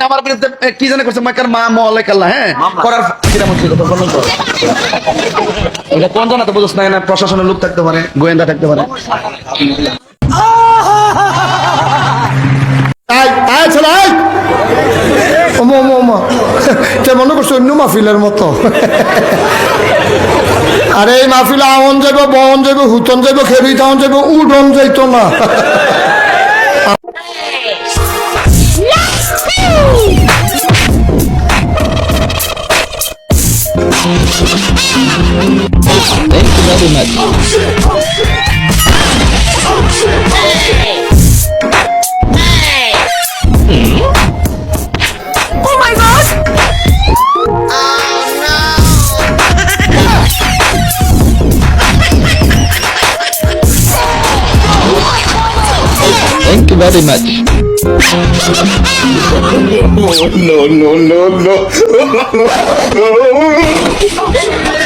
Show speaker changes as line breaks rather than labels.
আমার বিরুদ্ধে কি জানে করছে মাকার মা মহলে কাল্লা হ্যাঁ করার এটা কোন জানা তো বুঝছ না প্রশাসনের লোক থাকতে পারে গোয়েন্দা থাকতে পারে
মনে করছো অন্য মাহফিলের মতো আরে এই মাহফিলে আওয়ান যাইব বহন যাইব হুতন যাইব খেরি তাওন যাইব উডন যাইতো না
Thank you very much.
Oh my god!
Thank you very much.
No.